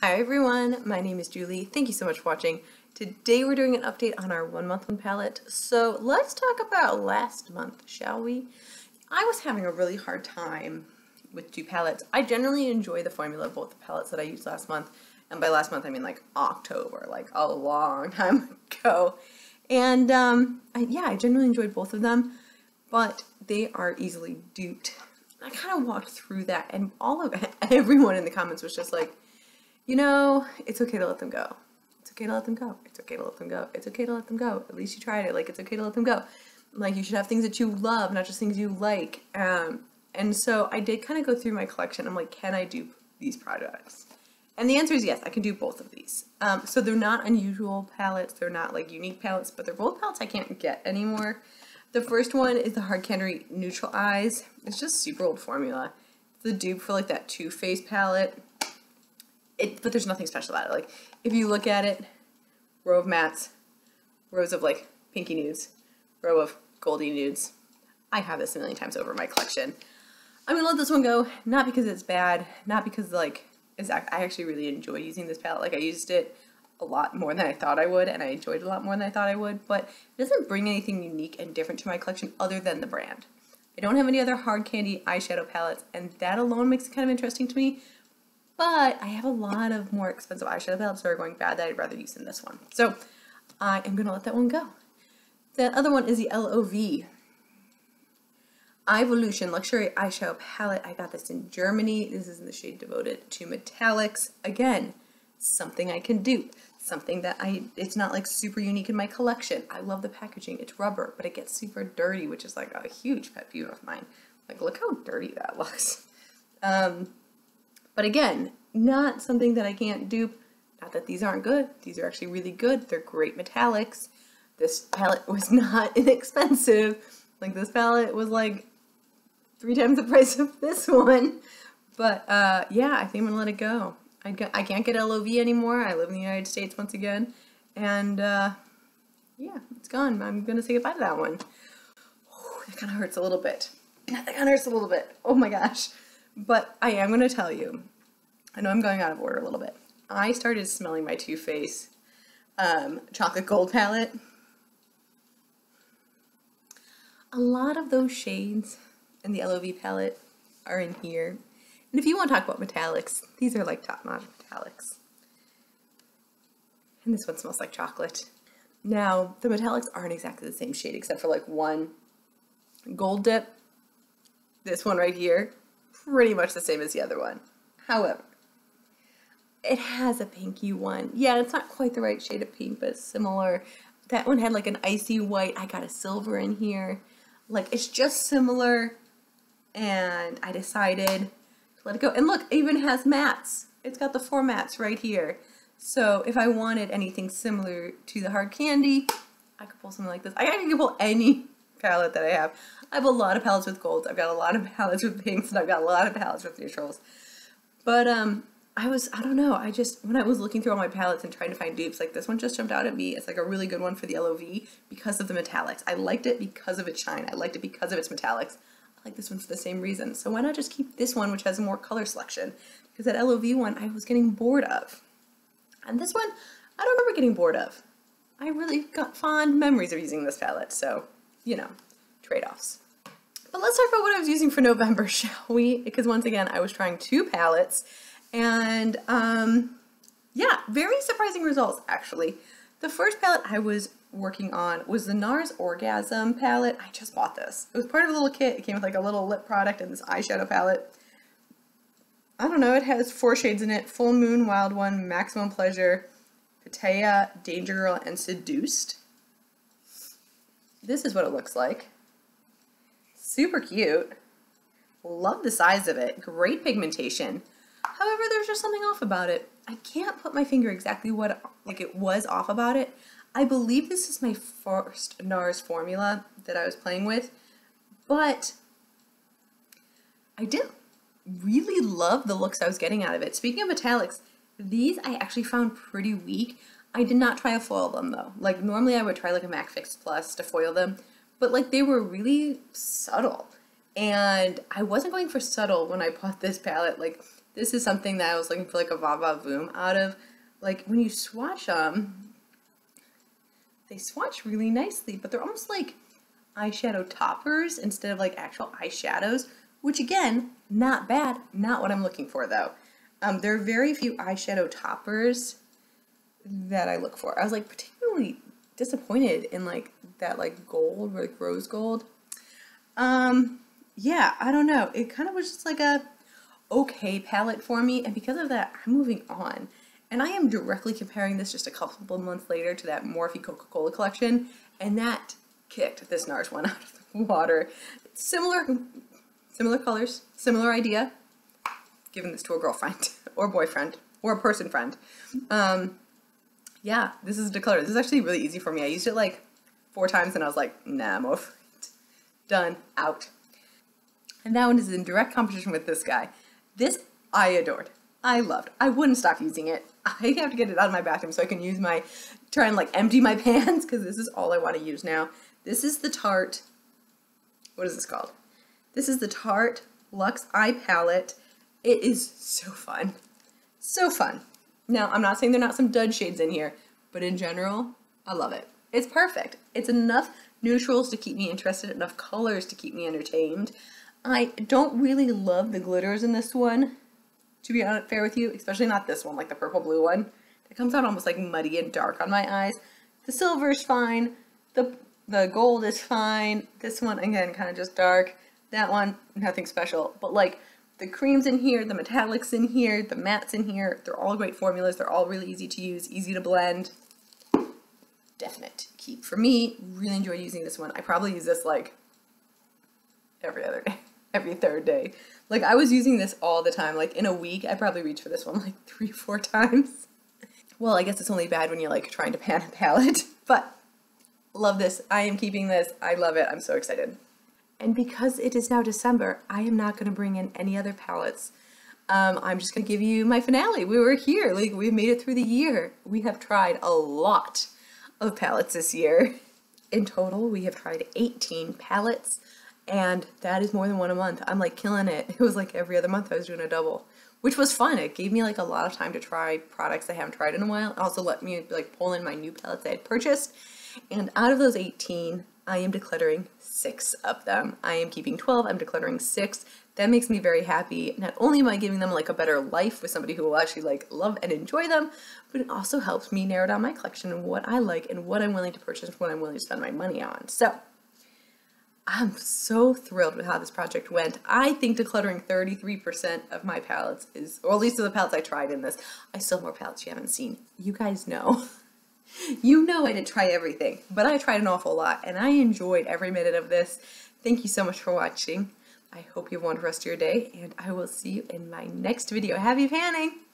Hi everyone, my name is Julie. Thank you so much for watching. Today we're doing an update on our 1 month palette. So let's talk about last month, shall we? I was having a really hard time with two palettes. I generally enjoy the formula of both the palettes that I used last month. And by last month I mean like October, like a long time ago. And I generally enjoyed both of them, but they are easily duped. I kind of walked through that and everyone in the comments was just like, you know, it's okay to let them go. It's okay to let them go. It's okay to let them go. It's okay to let them go. At least you tried it. Like, it's okay to let them go. Like, you should have things that you love, not just things you like. And so I did kind of go through my collection. I'm like, can I dupe these products? And the answer is yes, I can do both of these. So they're not unusual palettes. They're not like unique palettes, but they're both palettes I can't get anymore. The first one is the Hard Candy Neutral Eyes. It's just super old formula. It's the dupe for like that Too Faced palette. But there's nothing special about it. Like, if you look at it, row of mattes, rows of like pinky nudes, row of goldy nudes. I have this a million times over in my collection. I'm gonna let this one go, not because it's bad, not because like, I actually really enjoy using this palette. Like, I used it a lot more than I thought I would, and I enjoyed it a lot more than I thought I would, but it doesn't bring anything unique and different to my collection other than the brand. I don't have any other hard candy eyeshadow palettes, and that alone makes it kind of interesting to me. But I have a lot of more expensive eyeshadow palettes that are going bad that I'd rather use than this one. So I am going to let that one go. The other one is the LOV Ivolution Luxury Eyeshadow Palette. I got this in Germany. This is in the shade Devoted to Metallics. Again, something I can do. Something that it's not like super unique in my collection. I love the packaging. It's rubber, but it gets super dirty, which is like a huge pet peeve of mine. Like, look how dirty that looks. But again, not something that I can't dupe. Not that these aren't good. These are actually really good. They're great metallics. This palette was not inexpensive. Like, this palette was like 3 times the price of this one. But yeah, I think I'm gonna let it go. I can't get LOV anymore. I live in the United States once again. And yeah, it's gone. I'm gonna say goodbye to that one. Ooh, that kind of hurts a little bit. That kind of hurts a little bit. Oh my gosh. But I am going to tell you, I know I'm going out of order a little bit. I started smelling my Too Faced Chocolate Gold palette. A lot of those shades in the LOV palette are in here. And if you want to talk about metallics, these are like top-notch metallics. And this one smells like chocolate. Now, the metallics aren't exactly the same shade except for like one gold dip. This one right here. Pretty much the same as the other one. However, it has a pinky one. Yeah, it's not quite the right shade of pink, but it's similar. That one had like an icy white. I got a silver in here. Like, it's just similar. And I decided to let it go. And look, it even has mattes. It's got the 4 mattes right here. So if I wanted anything similar to the Hard Candy, I could pull something like this. I can pull any palette that I have. I have a lot of palettes with golds. I've got a lot of palettes with pinks, and I've got a lot of palettes with neutrals. But I don't know, when I was looking through all my palettes and trying to find dupes, like, this one just jumped out at me. It's like a really good one for the LOV because of the metallics. I liked it because of its shine. I liked it because of its metallics. I like this one for the same reason. So why not just keep this one, which has more color selection? Because that LOV one I was getting bored of. And this one, I don't remember getting bored of. I really got fond memories of using this palette, so, you know, trade-offs. But let's talk about what I was using for November, shall we? Because once again, I was trying 2 palettes, and yeah, very surprising results, actually. The first palette I was working on was the NARS Orgasm palette. I just bought this. It was part of a little kit. It came with like a little lip product and this eyeshadow palette. I don't know, it has 4 shades in it: Full Moon, Wild One, Maximum Pleasure, Pitaya, Danger Girl, and Seduced. This is what it looks like. Super cute. Love the size of it. Great pigmentation. However, there's just something off about it. I can't put my finger exactly what it was off about it. I believe this is my first NARS formula that I was playing with, but I didn't really love the looks I was getting out of it. Speaking of metallics, these I actually found pretty weak. I did not try to foil them though. Like, normally I would try like a MAC Fix Plus to foil them, but like, they were really subtle. And I wasn't going for subtle when I bought this palette. Like, This is something that I was looking for like a Va Va Voom out of. Like when you swatch them, they swatch really nicely, but they're almost like eyeshadow toppers instead of like actual eyeshadows, which again, not bad, not what I'm looking for though. There are very few eyeshadow toppers that I look for. I was like particularly disappointed in like that like gold, like rose gold. Yeah, I don't know. It kind of was just like a okay palette for me, and because of that, I'm moving on. And I am directly comparing this just a couple of months later to that Morphe Coca-Cola collection, and that kicked this NARS one out of the water. Similar colors, similar idea. Giving this to a girlfriend or boyfriend or a person friend. Yeah, this is a declutter. This is actually really easy for me. I used it like 4 times and I was like, nah, I'm over it. Done, out. And that one is in direct competition with this guy. This I adored. I loved. I wouldn't stop using it. I have to get it out of my bathroom so I can use try and like empty my pans because this is all I want to use now. This is the Tarte, what is this called? This is the Tarte Luxe Eye Palette. It is so fun. So fun. Now, I'm not saying there are not some dud shades in here, but in general, I love it. It's perfect. It's enough neutrals to keep me interested, enough colors to keep me entertained. I don't really love the glitters in this one, to be fair with you, especially not this one, like the purple blue one. It comes out almost like muddy and dark on my eyes. The silver's fine. The gold is fine. This one, again, kind of just dark. That one, nothing special. But like the creams in here, the metallics in here, the mattes in here, they're all great formulas. They're all really easy to use, easy to blend. Definite keep. For me, really enjoy using this one. I probably use this like every other day, every third day. Like I was using this all the time. Like in a week, I probably reach for this one like 3 or 4 times. Well, I guess it's only bad when you're like trying to pan a palette, but love this. I am keeping this. I love it. I'm so excited. And because it is now December, I am not going to bring in any other palettes. I'm just going to give you my finale. We were here. Like, we made it through the year. We have tried a lot of palettes this year. In total, we have tried 18 palettes, and that is more than one a month. I'm like killing it. It was like every other month I was doing a double, which was fun. It gave me like a lot of time to try products I haven't tried in a while. It also let me like pull in my new palettes I had purchased. And out of those 18, I am decluttering 6 of them. I am keeping 12, I'm decluttering 6. That makes me very happy. Not only am I giving them like a better life with somebody who will actually like love and enjoy them, but it also helps me narrow down my collection and what I like and what I'm willing to purchase and what I'm willing to spend my money on. So I'm so thrilled with how this project went. I think decluttering 33% of my palettes is, or at least of the palettes I tried in this. I still have more palettes you haven't seen. You guys know. You know I didn't try everything, but I tried an awful lot, and I enjoyed every minute of this. Thank you so much for watching. I hope you have a wonderful rest of your day, and I will see you in my next video. Happy panning!